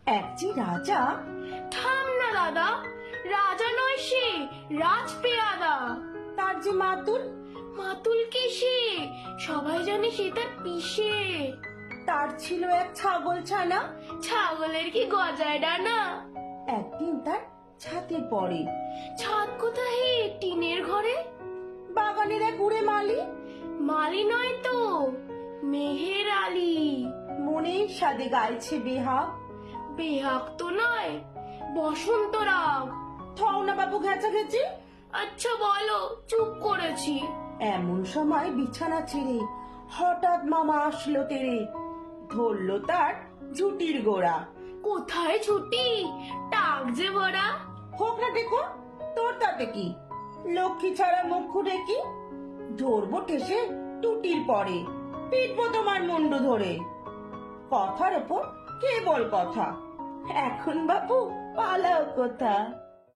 এক যে রাজা। থাম না দাদা, রাজা নয় সে, রাজপেয়াদা। তার যে মাতুল। মাতুল কি সে? সবাই জানে সে তার পিসে। তার ছিল এক ছাগল ছানা। ছাগলের কি গজায় ডানা? একদিন তার ছাতে পড়ে। ছাদ কোথায় হে? টিনের ঘরে। বাগানের এক উড়ে মালি। মালি নয় তো, মেহের আলী। মনের সাদে গাইছে বেহাগ। বেহাগ তো নয়, বসন্ত রাগ। থও না বাবু ঘেঁচাঘেঁচি। আচ্ছা বলো, চুপ করেছি। এমন সময় বিছানা ছেড়ে হঠাৎ মামা আসলো তেরে। ধরলো তার ঝুটির গোড়া। কোথায় ছুটি? টাক যে ভরা। হোক না দেখো, তোর তাতে কি? লক্ষ্মী ছাড়া মুখ খুঁড়ে কি? ধরবো ঠেসে টুটির পরে, পিটবো তোমার মুন্ডু ধরে। কথার ওপর কেবল কথা, এখন বাপু পালাও কোথা?